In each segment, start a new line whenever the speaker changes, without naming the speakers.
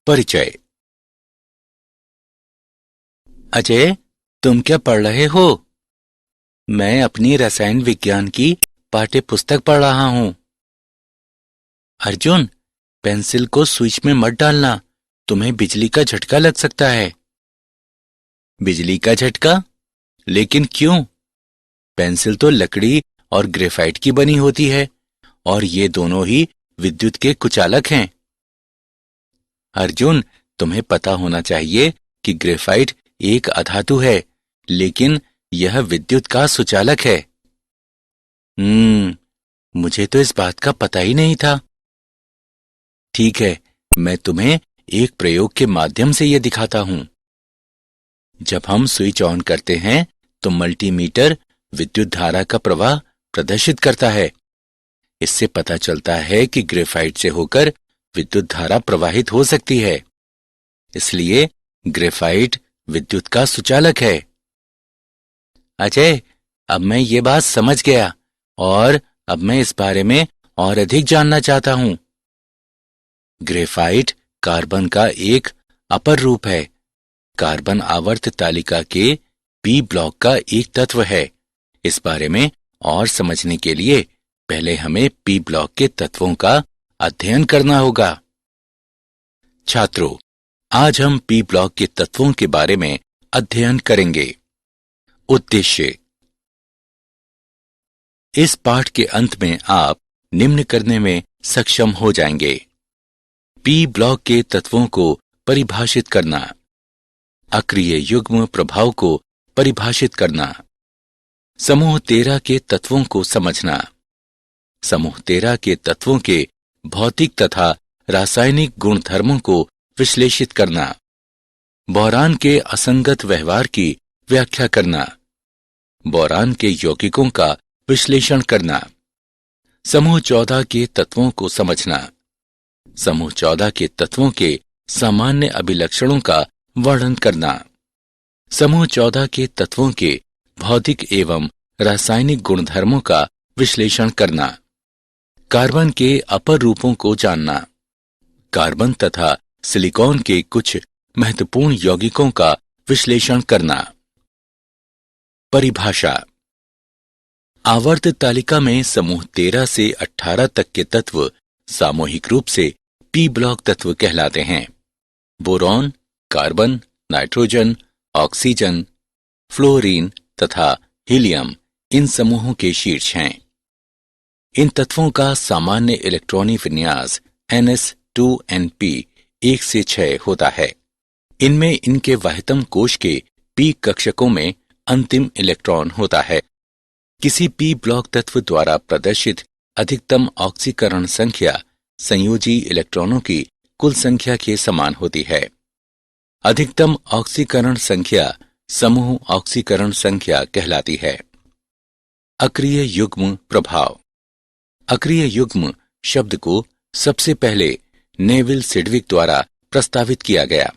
परिचय। अजय, तुम क्या पढ़ रहे हो? मैं अपनी रसायन विज्ञान की पाठ्य पुस्तक पढ़ रहा हूं। अर्जुन, पेंसिल को स्विच में मत डालना, तुम्हें बिजली का झटका लग सकता है। बिजली का झटका? लेकिन क्यों? पेंसिल तो लकड़ी और ग्रेफाइट की बनी होती है और ये दोनों ही विद्युत के कुचालक हैं। अर्जुन, तुम्हें पता होना चाहिए कि ग्रेफाइट एक अधातु है, लेकिन यह विद्युत का सुचालक है। मुझे तो इस बात का पता ही नहीं था। ठीक है, मैं तुम्हें एक प्रयोग के माध्यम से यह दिखाता हूं। जब हम स्विच ऑन करते हैं तो मल्टीमीटर विद्युत धारा का प्रवाह प्रदर्शित करता है। इससे पता चलता है कि ग्रेफाइट से होकर विद्युत धारा प्रवाहित हो सकती है। इसलिए ग्रेफाइट विद्युत का सुचालक है। अजय, अब मैं ये बात समझ गया और अब मैं इस बारे में और अधिक जानना चाहता हूं। ग्रेफाइट कार्बन का एक अपर रूप है। कार्बन आवर्त तालिका के पी ब्लॉक का एक तत्व है। इस बारे में और समझने के लिए पहले हमें पी ब्लॉक के तत्वों का अध्ययन करना होगा। छात्रों, आज हम पी ब्लॉक के तत्वों के बारे में अध्ययन करेंगे। उद्देश्य। इस पाठ के अंत में आप निम्न करने में सक्षम हो जाएंगे। पी ब्लॉक के तत्वों को परिभाषित करना, अक्रिय युग्म प्रभाव को परिभाषित करना, समूह 13 के तत्वों को समझना, समूह 13 के तत्वों के भौतिक तथा रासायनिक गुणधर्मों को विश्लेषित करना, बोरान के असंगत व्यवहार की व्याख्या करना, बोरान के यौगिकों का विश्लेषण करना, समूह 14 के तत्वों को समझना, समूह 14 के तत्वों के सामान्य अभिलक्षणों का वर्णन करना, समूह 14 के तत्वों के भौतिक एवं रासायनिक गुणधर्मों का विश्लेषण करना, कार्बन के अपर रूपों को जानना, कार्बन तथा सिलिकॉन के कुछ महत्वपूर्ण यौगिकों का विश्लेषण करना। परिभाषा। आवर्त तालिका में समूह 13 से 18 तक के तत्व सामूहिक रूप से पी ब्लॉक तत्व कहलाते हैं। Boron, carbon, nitrogen, oxygen, fluorine तथा हीलियम इन समूहों के शीर्ष हैं। इन तत्वों का सामान्य इलेक्ट्रॉनिक विन्यास ns2np 1 से 6 होता है। इनमें इनके वाह्यतम कोश के पी कक्षकों में अंतिम इलेक्ट्रॉन होता है। किसी पी ब्लॉक तत्व द्वारा प्रदर्शित अधिकतम ऑक्सीकरण संख्या संयोजी इलेक्ट्रॉनों की कुल संख्या के समान होती है। अधिकतम ऑक्सीकरण संख्या समूह ऑक्सीकरण संख्या कहलाती है। अक्रिय युग्म प्रभाव। अक्रिय युग्म शब्द को सबसे पहले नेविल सिडविक द्वारा प्रस्तावित किया गया।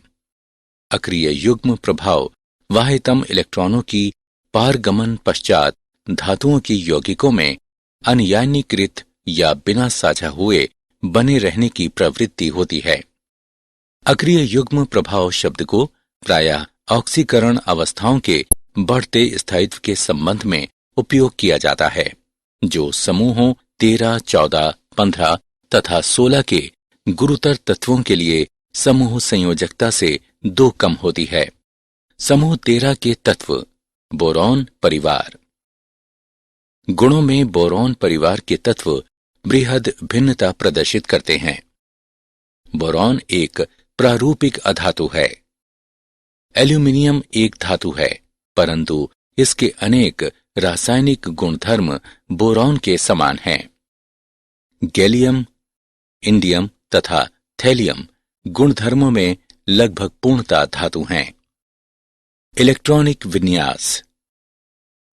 अक्रिय युग्म प्रभाव वाह्यतम इलेक्ट्रॉनों की पारगमन पश्चात धातुओं की यौगिकों में अनयानीकृत या बिना साझा हुए बने रहने की प्रवृत्ति होती है। अक्रिय युग्म प्रभाव शब्द को प्रायः ऑक्सीकरण अवस्थाओं के बढ़ते स्थायित्व के संबंध में उपयोग किया जाता है, जो समूहों 13, 14, 15 तथा 16 के गुरुतर तत्वों के लिए समूह संयोजकता से 2 कम होती है। समूह 13 के तत्व। बोरॉन परिवार। गुणों में बोरॉन परिवार के तत्व बृहद भिन्नता प्रदर्शित करते हैं। बोरॉन एक प्रारूपिक अधातु है। एल्यूमिनियम एक धातु है, परंतु इसके अनेक रासायनिक गुणधर्म बोरॉन के समान हैं। गैलियम, इंडियम तथा थैलियम गुणधर्मों में लगभग पूर्णता धातु हैं। इलेक्ट्रॉनिक विन्यास।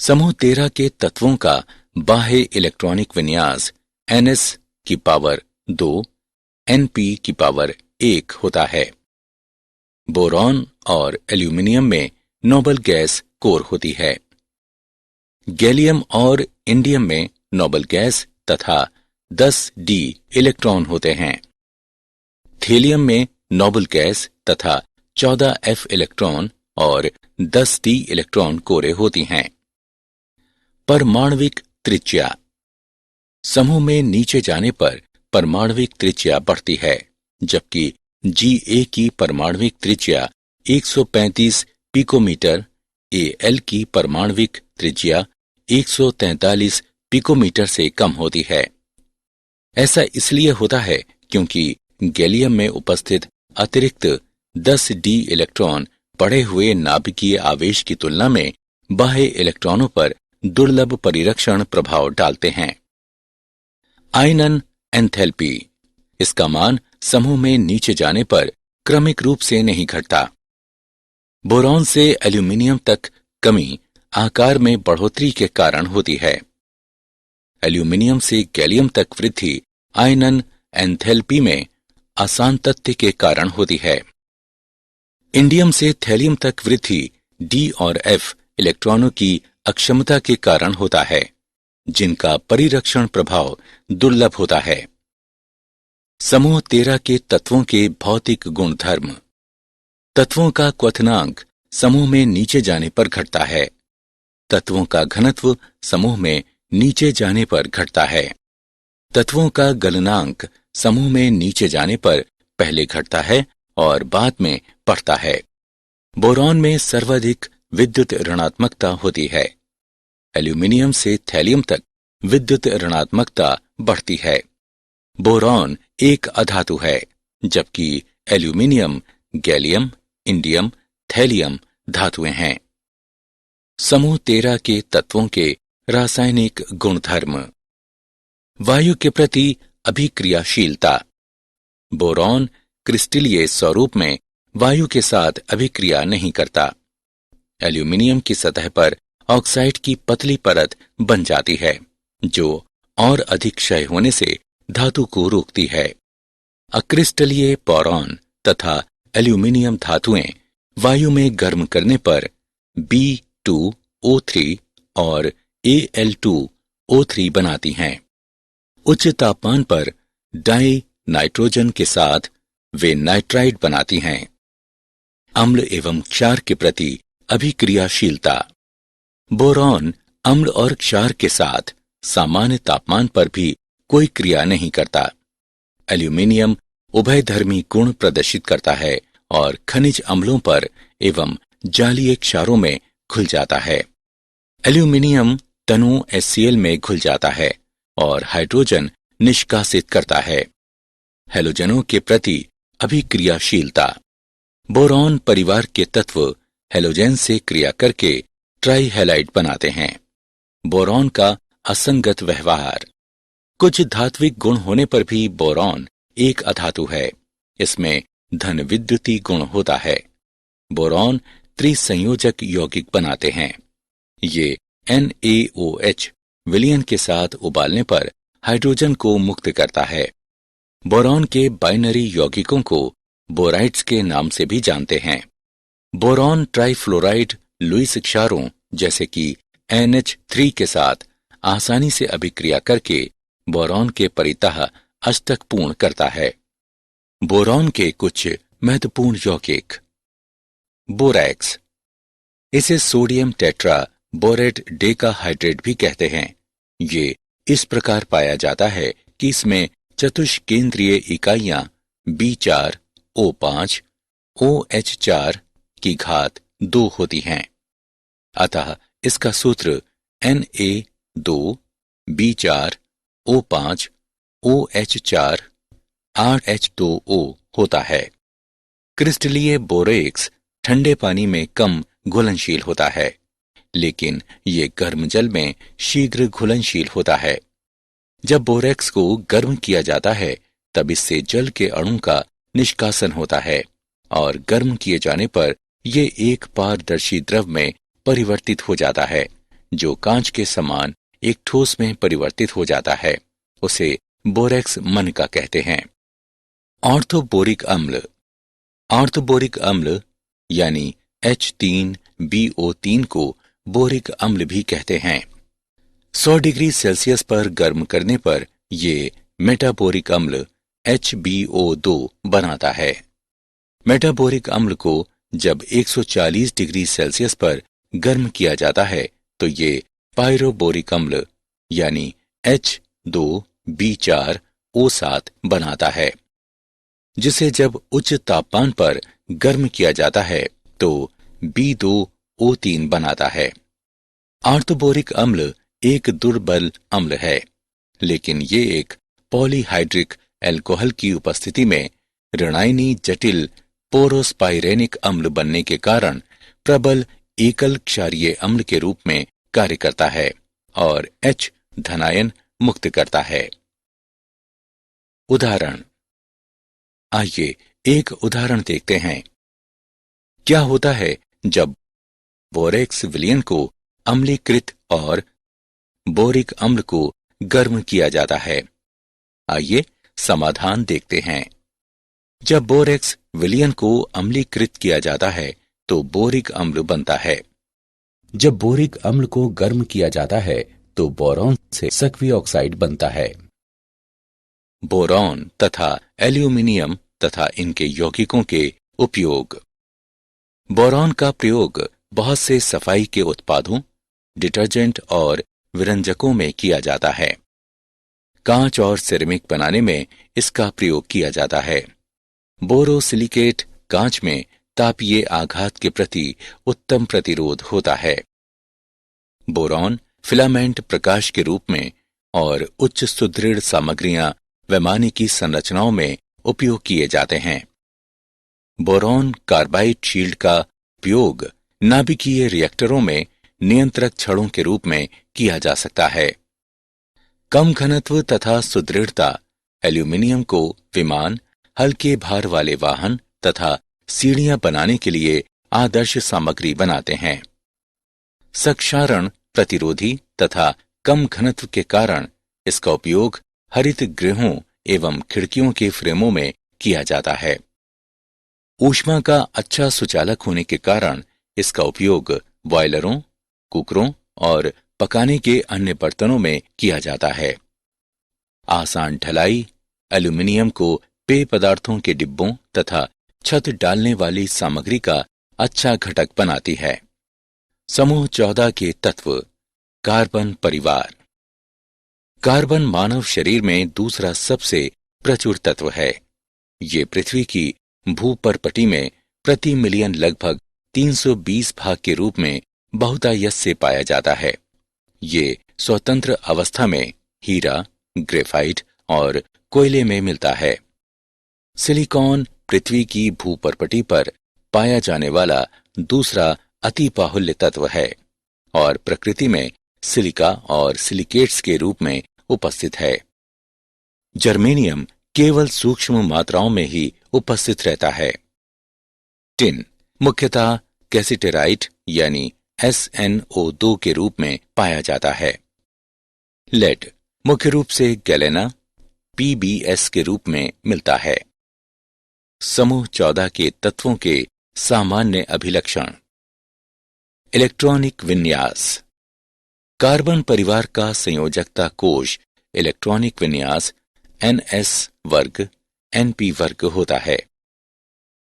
समूह 13 के तत्वों का बाह्य इलेक्ट्रॉनिक विन्यास ns2 np1 होता है। बोरॉन और एल्यूमिनियम में नोबल गैस कोर होती है। गैलियम और इंडियम में नोबल गैस तथा 10d इलेक्ट्रॉन होते हैं। थैलियम में नोबल गैस तथा 14 F इलेक्ट्रॉन और 10 D इलेक्ट्रॉन कोरे होती हैं। परमाणविक त्रिज्या। समूह में नीचे जाने पर परमाणविक त्रिज्या बढ़ती है, जबकि Ga की परमाणविक त्रिज्या 135 पिकोमीटर, Al की परमाणविक त्रिज्या 143 पिकोमीटर से कम होती है। ऐसा इसलिए होता है क्योंकि गैलियम में उपस्थित अतिरिक्त 10 D इलेक्ट्रॉन बढ़े हुए नाभिकीय आवेश की तुलना में बाह्य इलेक्ट्रॉनों पर दुर्लभ परिरक्षण प्रभाव डालते हैं। आयनन एंथैल्पी। इसका मान समूह में नीचे जाने पर क्रमिक रूप से नहीं घटता। बोरॉन से एल्यूमिनियम तक कमी आकार में बढ़ोतरी के कारण होती है। एल्यूमिनियम से गैलियम तक वृद्धि आयनन एंथैल्पी में असांतत्य के कारण होती है। इंडियम से थैलियम तक वृद्धि D और F इलेक्ट्रॉनों की अक्षमता के कारण होता है, जिनका परिरक्षण प्रभाव दुर्लभ होता है। समूह 13 के तत्वों के भौतिक गुणधर्म। तत्वों का क्वथनांक समूह में नीचे जाने पर घटता है। तत्वों का घनत्व समूह में नीचे जाने पर घटता है। तत्वों का गलनांक समूह में नीचे जाने पर पहले घटता है और बाद में बढ़ता है। बोरॉन में सर्वाधिक विद्युत ऋणात्मकता होती है। एल्यूमिनियम से थैलियम तक विद्युत ऋणात्मकता बढ़ती है। बोरॉन एक अधातु है, जबकि एल्यूमिनियम, गैलियम, इंडियम, थैलियम धातुएं हैं। समूह 13 के तत्वों के रासायनिक गुणधर्म। वायु के प्रति अभिक्रियाशीलता। बोरॉन क्रिस्टलीय स्वरूप में वायु के साथ अभिक्रिया नहीं करता। एल्यूमिनियम की सतह पर ऑक्साइड की पतली परत बन जाती है, जो और अधिक क्षय होने से धातु को रोकती है। अक्रिस्टलीय बोरॉन तथा एल्यूमिनियम धातुएं वायु में गर्म करने पर B2O3 और Al2O3 बनाती हैं। उच्च तापमान पर डाई नाइट्रोजन के साथ वे नाइट्राइड बनाती हैं। अम्ल एवं क्षार के प्रति अभिक्रियाशीलता। बोरॉन अम्ल और क्षार के साथ सामान्य तापमान पर भी कोई क्रिया नहीं करता। एल्यूमिनियम उभयधर्मी गुण प्रदर्शित करता है और खनिज अम्लों पर एवं जालीय क्षारों में घुल जाता है। एल्यूमिनियम तनु HCl में घुल जाता है और हाइड्रोजन निष्कासित करता है। हैलोजनों के प्रति अभिक्रियाशीलता। बोरॉन परिवार के तत्व हैलोजन से क्रिया करके ट्राइहैलाइड बनाते हैं। बोरॉन का असंगत व्यवहार। कुछ धात्विक गुण होने पर भी बोरॉन एक अधातु है। इसमें धन विद्युतीय गुण होता है। बोरॉन त्रिसंयोजक यौगिक बनाते हैं। ये NaOH विलयन के साथ उबालने पर हाइड्रोजन को मुक्त करता है। बोरॉन के बाइनरी यौगिकों को बोराइड्स के नाम से भी जानते हैं। बोरॉन ट्राइफ्लोराइड लुईस क्षारों जैसे कि NH3 के साथ आसानी से अभिक्रिया करके बोरॉन के परितः अष्टक पूर्ण करता है। बोरॉन के कुछ महत्वपूर्ण यौगिक। बोरैक्स। इसे सोडियम टेट्रा बोरेट डेकाहाइड्रेट भी कहते हैं। ये इस प्रकार पाया जाता है कि इसमें चतुष्केंद्रीय इकाइयां B4O5 OH4 की घात 2 होती हैं। अतः इसका सूत्र Na2B4O5 OH4 8H2O होता है। क्रिस्टलीय बोरेक्स ठंडे पानी में कम घुलनशील होता है, लेकिन ये गर्म जल में शीघ्र घुलनशील होता है। जब बोरेक्स को गर्म किया जाता है, तब इससे जल के अणु का निष्कासन होता है और गर्म किए जाने पर ये एक पारदर्शी द्रव में परिवर्तित हो जाता है, जो कांच के समान एक ठोस में परिवर्तित हो जाता है। उसे बोरेक्स मनका कहते हैं। ऑर्थोबोरिक अम्ल। ऑर्थोबोरिक अम्ल यानी H3BO3 को बोरिक अम्ल भी कहते हैं। 100 डिग्री सेल्सियस पर गर्म करने पर ये मेटाबोरिक अम्ल HbO2 बनाता है। मेटाबोरिक अम्ल को जब 140 डिग्री सेल्सियस पर गर्म किया जाता है तो ये पायरोबोरिक अम्ल यानी H2B4O7 बनाता है, जिसे जब उच्च तापमान पर गर्म किया जाता है तो B2O3 बनाता है। आर्थोबोरिक अम्ल एक दुर्बल अम्ल है, लेकिन ये एक पॉलीहाइड्रिक अल्कोहल की उपस्थिति में ऋणायनी जटिल पोरोस्पाइरेनिक अम्ल बनने के कारण प्रबल एकल क्षारीय अम्ल के रूप में कार्य करता है और H धनायन मुक्त करता है। उदाहरण। आइए एक उदाहरण देखते हैं। क्या होता है जब बोरेक्स विलयन को अम्लीकृत और बोरिक अम्ल को गर्म किया जाता है? आइए समाधान देखते हैं। जब बोरेक्स विलयन को अम्लीकृत किया जाता है तो बोरिक अम्ल बनता है। जब बोरिक अम्ल को गर्म किया जाता है तो बोरॉन से सक्रिय ऑक्साइड बनता है। बोरॉन तथा एल्यूमिनियम तथा इनके यौगिकों के उपयोग। बोरॉन का प्रयोग बहुत से सफाई के उत्पादों, डिटर्जेंट और व्यंजकों में किया जाता है। कांच और सिरेमिक बनाने में इसका प्रयोग किया जाता है। बोरोसिलिकेट कांच में तापीय आघात के प्रति उत्तम प्रतिरोध होता है। बोरॉन फिलामेंट प्रकाश के रूप में और उच्च सुदृढ़ सामग्रियां वैमानिकी संरचनाओं में उपयोग किए जाते हैं। बोरॉन कार्बाइड शील्ड का उपयोग नाभिकीय रिएक्टरों में नियंत्रक छड़ों के रूप में किया जा सकता है। कम घनत्व तथा सुदृढ़ता एल्यूमिनियम को विमान, हल्के भार वाले वाहन तथा सीढ़ियां बनाने के लिए आदर्श सामग्री बनाते हैं। क्षारण प्रतिरोधी तथा कम घनत्व के कारण इसका उपयोग हरित गृहों एवं खिड़कियों के फ्रेमों में किया जाता है। ऊष्मा का अच्छा सुचालक होने के कारण इसका उपयोग बॉयलरों, कुकरों और पकाने के अन्य बर्तनों में किया जाता है। आसान ढलाई एल्यूमिनियम को पेय पदार्थों के डिब्बों तथा छत डालने वाली सामग्री का अच्छा घटक बनाती है। समूह 14 के तत्व। कार्बन परिवार। कार्बन मानव शरीर में दूसरा सबसे प्रचुर तत्व है। ये पृथ्वी की भूपर्पटी में प्रति मिलियन लगभग 320 भाग के रूप में बहुतायत से पाया जाता है। ये स्वतंत्र अवस्था में हीरा, ग्रेफाइट और कोयले में मिलता है। सिलिकॉन पृथ्वी की भूपर्पटी पर पाया जाने वाला दूसरा अति बाहुल्य तत्व है और प्रकृति में सिलिका और सिलिकेट्स के रूप में उपस्थित है। जर्मेनियम केवल सूक्ष्म मात्राओं में ही उपस्थित रहता है। टिन मुख्यतः कैसिटेराइट यानी SnO2 के रूप में पाया जाता है। लेड मुख्य रूप से गैलेना PbS के रूप में मिलता है। समूह 14 के तत्वों के सामान्य अभिलक्षण। इलेक्ट्रॉनिक विन्यास। कार्बन परिवार का संयोजकता कोश इलेक्ट्रॉनिक विन्यास NS वर्ग NP वर्ग होता है।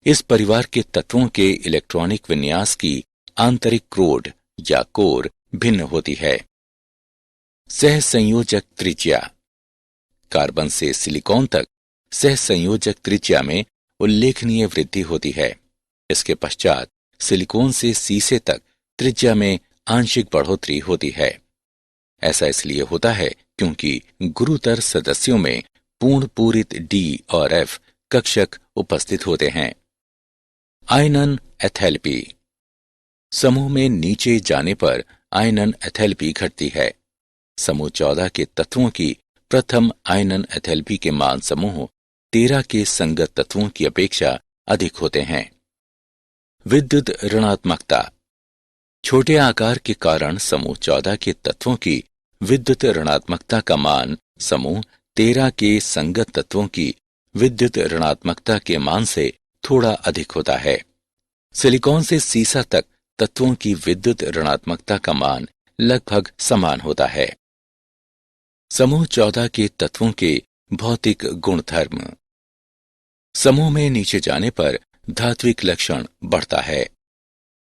इस परिवार के तत्वों के इलेक्ट्रॉनिक विन्यास की आंतरिक क्रोड या कोर भिन्न होती है। सहसंयोजक त्रिज्या। कार्बन से सिलिकॉन तक सहसंयोजक त्रिज्या में उल्लेखनीय वृद्धि होती है। इसके पश्चात सिलिकॉन से सीसे तक त्रिज्या में आंशिक बढ़ोतरी होती है। ऐसा इसलिए होता है क्योंकि गुरुतर सदस्यों में पूर्ण पूरित D और F कक्षक उपस्थित होते हैं। आयनन एथैल्पी। समूह में नीचे जाने पर आयनन एथैल्पी घटती है। समूह 14 के तत्वों की प्रथम आयनन एथैल्पी के मान समूह 13 के संगत तत्वों की अपेक्षा अधिक होते हैं। विद्युत ऋणात्मकता। छोटे आकार के कारण समूह 14 के तत्वों की विद्युत ऋणात्मकता का मान समूह 13 के संगत तत्वों की विद्युत ऋणात्मकता के मान से थोड़ा अधिक होता है। सिलिकॉन से सीसा तक तत्वों की विद्युत ऋणात्मकता का मान लगभग समान होता है। समूह 14 के तत्वों के भौतिक गुणधर्म। समूह में नीचे जाने पर धात्विक लक्षण बढ़ता है।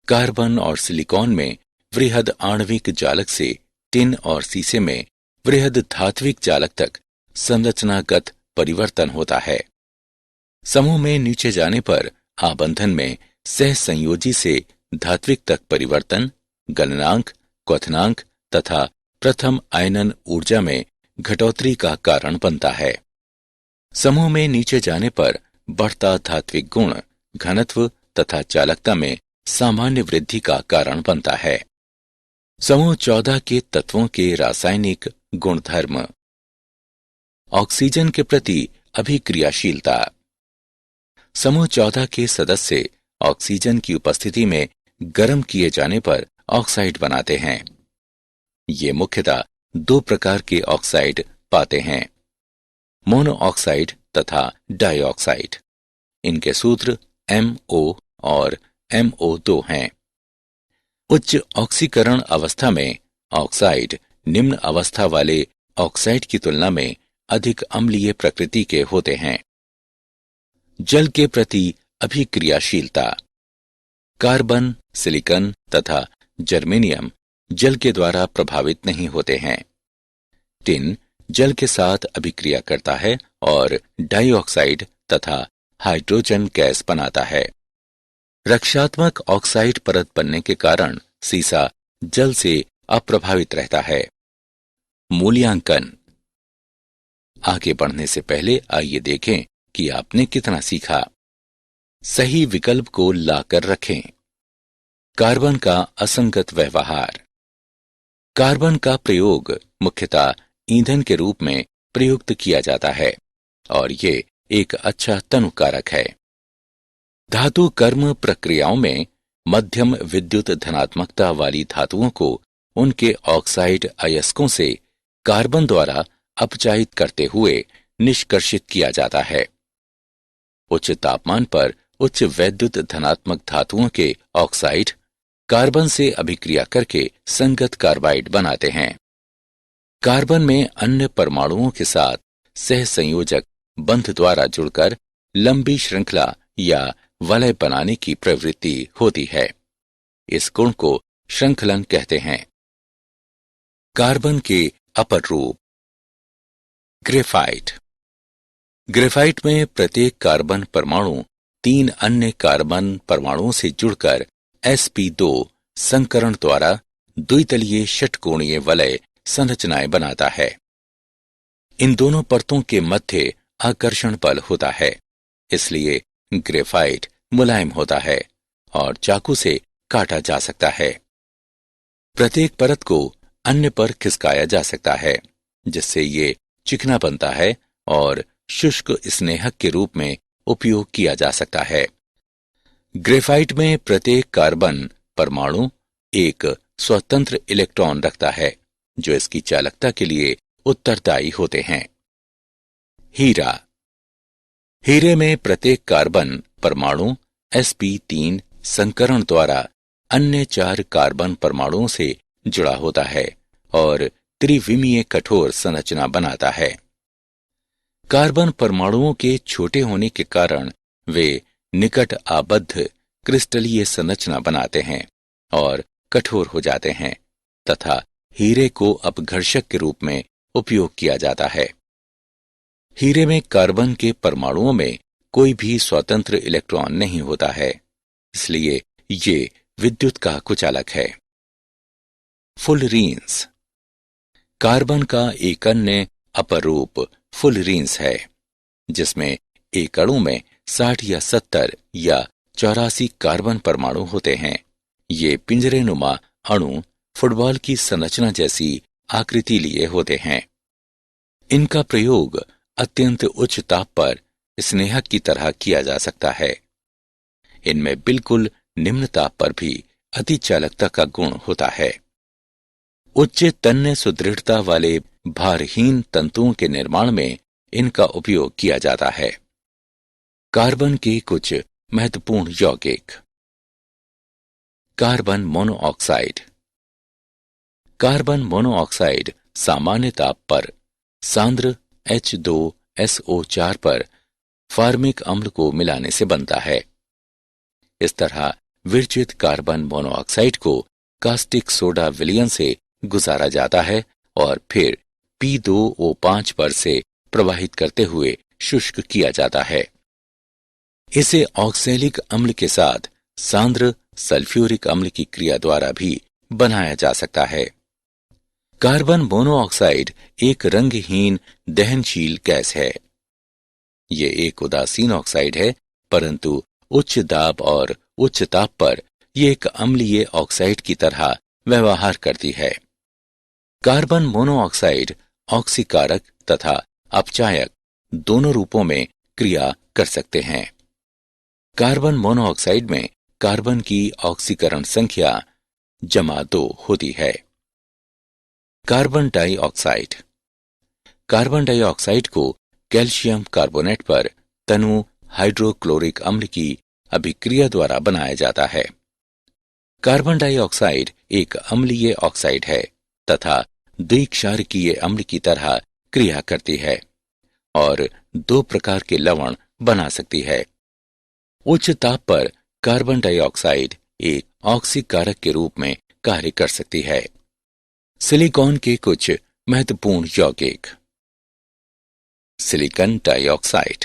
कार्बन और सिलिकॉन में वृहद आणविक जालक से टिन और शीशे में वृहद धात्विक जालक तक संरचनागत परिवर्तन होता है। समूह में नीचे जाने पर आबंधन में सह संयोजी से धात्विक तक परिवर्तन गलनांक, क्वथनांक तथा प्रथम आयनन ऊर्जा में घटोतरी का कारण बनता है। समूह में नीचे जाने पर बढ़ता धात्विक गुण घनत्व तथा चालकता में सामान्य वृद्धि का कारण बनता है। समूह 14 के तत्वों के रासायनिक गुणधर्म। ऑक्सीजन के प्रति अभिक्रियाशीलता। समूह 14 के सदस्य ऑक्सीजन की उपस्थिति में गर्म किए जाने पर ऑक्साइड बनाते हैं। ये मुख्यतः 2 प्रकार के ऑक्साइड पाते हैं, मोनो ऑक्साइड तथा डाइऑक्साइड। इनके सूत्र MO और MO2 हैं। उच्च ऑक्सीकरण अवस्था में ऑक्साइड निम्न अवस्था वाले ऑक्साइड की तुलना में अधिक अम्लीय प्रकृति के होते हैं। जल के प्रति अभिक्रियाशीलता। कार्बन, सिलिकॉन तथा जर्मेनियम जल के द्वारा प्रभावित नहीं होते हैं। टिन जल के साथ अभिक्रिया करता है और डाइऑक्साइड तथा हाइड्रोजन गैस बनाता है। रक्षात्मक ऑक्साइड परत बनने के कारण सीसा जल से अप्रभावित रहता है। मूल्यांकन। आगे बढ़ने से पहले आइए देखें कि आपने कितना सीखा। सही विकल्प को लाकर रखें। कार्बन का असंगत व्यवहार। कार्बन का प्रयोग मुख्यतः ईंधन के रूप में प्रयुक्त किया जाता है और ये एक अच्छा तनुकारक है। धातु कर्म प्रक्रियाओं में मध्यम विद्युत धनात्मकता वाली धातुओं को उनके ऑक्साइड अयस्कों से कार्बन द्वारा अपचायित करते हुए निष्कर्षित किया जाता है। उच्च तापमान पर उच्च वैद्युत धनात्मक धातुओं के ऑक्साइड कार्बन से अभिक्रिया करके संगत कार्बाइड बनाते हैं। कार्बन में अन्य परमाणुओं के साथ सहसंयोजक बंध द्वारा जुड़कर लंबी श्रृंखला या वलय बनाने की प्रवृत्ति होती है। इस गुण को श्रृंखलन कहते हैं। कार्बन के अपर रूप। ग्रेफाइट। ग्रेफाइट में प्रत्येक कार्बन परमाणु 3 अन्य कार्बन परमाणुओं से जुड़कर sp2 संकरण द्वारा द्वितलीय षटकोणीय वलय संरचनाएं बनाता है। इन दोनों परतों के मध्य आकर्षण बल होता है, इसलिए ग्रेफाइट मुलायम होता है और चाकू से काटा जा सकता है। प्रत्येक परत को अन्य पर खिसकाया जा सकता है, जिससे ये चिकना बनता है और शुष्क स्नेहक के रूप में उपयोग किया जा सकता है। ग्रेफाइट में प्रत्येक कार्बन परमाणु एक स्वतंत्र इलेक्ट्रॉन रखता है, जो इसकी चालकता के लिए उत्तरदायी होते हैं। हीरा। हीरे में प्रत्येक कार्बन परमाणु sp3 संकरण द्वारा अन्य 4 कार्बन परमाणुओं से जुड़ा होता है और त्रिविमीय कठोर संरचना बनाता है। कार्बन परमाणुओं के छोटे होने के कारण वे निकट आबद्ध क्रिस्टलीय संरचना बनाते हैं और कठोर हो जाते हैं तथा हीरे को अपघर्षक के रूप में उपयोग किया जाता है। हीरे में कार्बन के परमाणुओं में कोई भी स्वतंत्र इलेक्ट्रॉन नहीं होता है, इसलिए ये विद्युत का कुचालक है। फुलरीन्स। कार्बन का एक अन्य अपरूप फुलरीन्स है, जिसमें एक अणु में 60 या 70 या 84 कार्बन परमाणु होते हैं। ये पिंजरेनुमा अणु फुटबॉल की संरचना जैसी आकृति लिए होते हैं। इनका प्रयोग अत्यंत उच्च ताप पर स्नेहक की तरह किया जा सकता है। इनमें बिल्कुल निम्न ताप पर भी अतिचालकता का गुण होता है। उच्च तन्य सुदृढ़ता वाले भारहीन तंतुओं के निर्माण में इनका उपयोग किया जाता है। कार्बन के कुछ महत्वपूर्ण यौगिक। Carbon monoxide. कार्बन मोनोऑक्साइड सामान्य ताप पर सांद्र H2SO4 पर फार्मिक अम्ल को मिलाने से बनता है। इस तरह विरचित कार्बन मोनोऑक्साइड को कास्टिक सोडा विलयन से गुजारा जाता है और फिर P2O5 पर से प्रवाहित करते हुए शुष्क किया जाता है। इसे ऑक्सैलिक अम्ल के साथ सांद्र सल्फ्यूरिक अम्ल की क्रिया द्वारा भी बनाया जा सकता है। कार्बन मोनोऑक्साइड एक रंगहीन दहनशील गैस है। ये एक उदासीन ऑक्साइड है, परंतु उच्च दाब और उच्च ताप पर यह एक अम्लीय ऑक्साइड की तरह व्यवहार करती है। कार्बन मोनोऑक्साइड ऑक्सीकारक तथा अपचायक दोनों रूपों में क्रिया कर सकते हैं। कार्बन मोनोऑक्साइड में कार्बन की ऑक्सीकरण संख्या ×2 होती है। Carbon dioxide. कार्बन डाइऑक्साइड को कैल्शियम कार्बोनेट पर तनु हाइड्रोक्लोरिक अम्ल की अभिक्रिया द्वारा बनाया जाता है। कार्बन डाइऑक्साइड एक अम्लीय ऑक्साइड है तथा द्विक्षारकीय अम्ल की तरह क्रिया करती है और 2 प्रकार के लवण बना सकती है। उच्च ताप पर कार्बन डाइऑक्साइड एक ऑक्सीकारक के रूप में कार्य कर सकती है। सिलिकॉन के कुछ महत्वपूर्ण यौगिक। Silicon dioxide.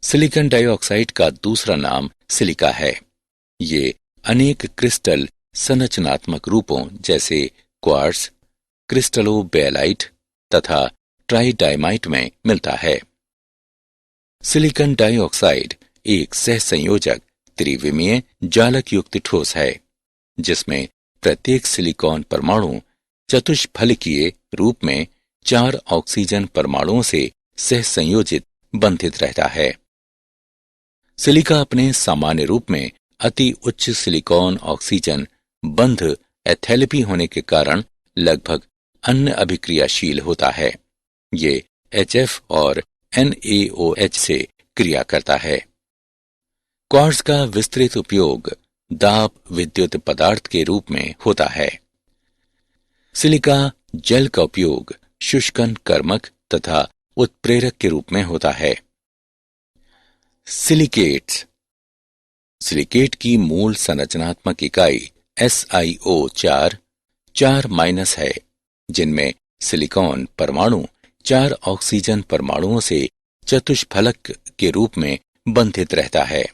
सिलिकॉन डाइऑक्साइड का दूसरा नाम सिलिका है। ये अनेक क्रिस्टल संरचनात्मक रूपों जैसे क्वार्ट्ज, क्रिस्टलोबेलाइट तथा ट्राइडाइमाइट में मिलता है। सिलिकॉन डाइऑक्साइड एक सहसंयोजक त्रिविमीय जालक युक्त ठोस है, जिसमें प्रत्येक सिलिकॉन परमाणु चतुष्फलकीय रूप में 4 ऑक्सीजन परमाणुओं से सहसंयोजित बंधित रहता है। सिलिका अपने सामान्य रूप में अति उच्च सिलिकॉन ऑक्सीजन बंध एथैलेपी होने के कारण लगभग अन्य अभिक्रियाशील होता है। ये HF और NaOH से क्रिया करता है। क्वार्ट्ज का विस्तृत उपयोग दाब विद्युत पदार्थ के रूप में होता है। सिलिका जल का उपयोग शुष्कन कर्मक तथा उत्प्रेरक के रूप में होता है। सिलिकेट्स। सिलिकेट की मूल संरचनात्मक इकाई SiO4 4- है, जिनमें सिलिकॉन परमाणु 4 ऑक्सीजन परमाणुओं से चतुष्फलक के रूप में बंधित रहता है।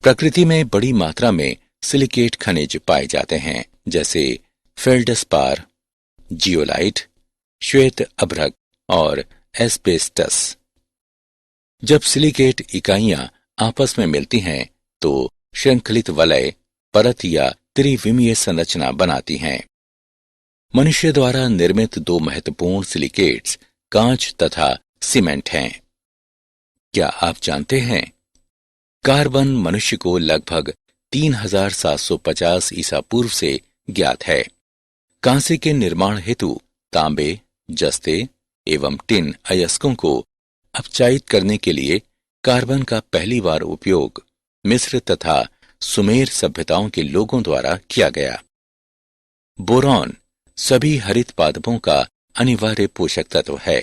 प्रकृति में बड़ी मात्रा में सिलिकेट खनिज पाए जाते हैं, जैसे फेल्डस्पार, जियोलाइट, श्वेत अभ्रक और एस्बेस्टस। जब सिलिकेट इकाइयां आपस में मिलती हैं तो श्रृंखलित वलय, परत या त्रिविमीय संरचना बनाती हैं। मनुष्य द्वारा निर्मित 2 महत्वपूर्ण सिलिकेट्स कांच तथा सीमेंट हैं। क्या आप जानते हैं, कार्बन मनुष्य को लगभग 3750 ईसा पूर्व से ज्ञात है। कांसे के निर्माण हेतु तांबे, जस्ते एवं टिन अयस्कों को अपचायित करने के लिए कार्बन का पहली बार उपयोग मिस्र तथा सुमेर सभ्यताओं के लोगों द्वारा किया गया। बोरॉन सभी हरित पादपों का अनिवार्य पोषक तत्व है।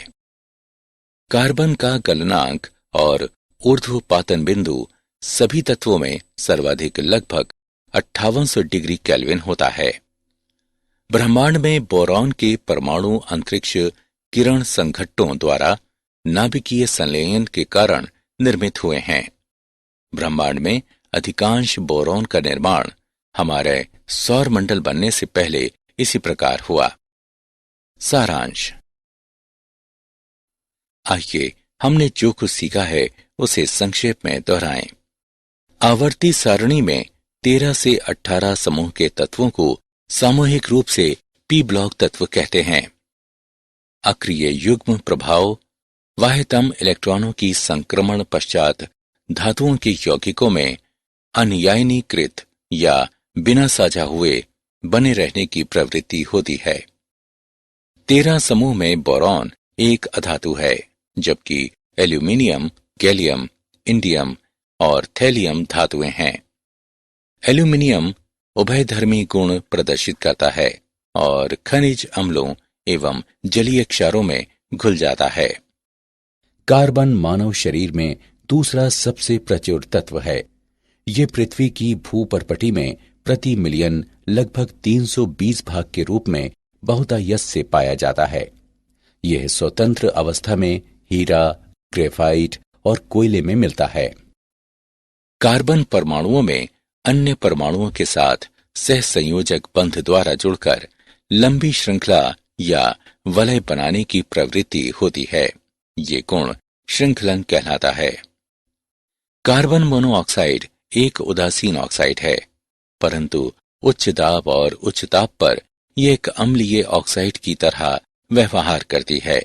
कार्बन का गलनांक और ऊर्ध्वपातन बिंदु सभी तत्वों में सर्वाधिक लगभग 5800 डिग्री केल्विन होता है। ब्रह्मांड में बोरॉन के परमाणु अंतरिक्ष किरण संघट्टों द्वारा नाभिकीय संलयन के कारण निर्मित हुए हैं। ब्रह्मांड में अधिकांश बोरॉन का निर्माण हमारे सौर मंडल बनने से पहले इसी प्रकार हुआ। सारांश। आइए हमने जो कुछ सीखा है उसे संक्षेप में दोहराएं। आवर्ती सारणी में 13 से 18 समूह के तत्वों को सामूहिक रूप से पी ब्लॉक तत्व कहते हैं। अक्रिय युग्म प्रभाव बाह्यतम इलेक्ट्रॉनों की संक्रमण पश्चात धातुओं के यौगिकों में अनियायनीकृत या बिना साझा हुए बने रहने की प्रवृत्ति होती है। 13 समूह में बोरॉन एक अधातु है, जबकि एल्यूमिनियम, गैलियम, इंडियम और थैलियम धातुएं हैं। एल्यूमिनियम उभयधर्मी गुण प्रदर्शित करता है और खनिज अम्लों एवं जलीय क्षारों में घुल जाता है।
कार्बन मानव शरीर में दूसरा सबसे प्रचुर तत्व है। ये पृथ्वी की भूपर्पटी में प्रति मिलियन लगभग 320 भाग के रूप में बहुतायत से पाया जाता है। यह स्वतंत्र अवस्था में हीरा, ग्रेफाइट और कोयले में मिलता है।
कार्बन परमाणुओं में अन्य परमाणुओं के साथ सहसंयोजक बंध द्वारा जुड़कर लंबी श्रृंखला या वलय बनाने की प्रवृत्ति होती है। ये गुण श्रृंखलन कहलाता है। कार्बन मोनोऑक्साइड एक उदासीन ऑक्साइड है, परंतु उच्च दाब और उच्च ताप पर यह एक अम्लीय ऑक्साइड की तरह व्यवहार करती है।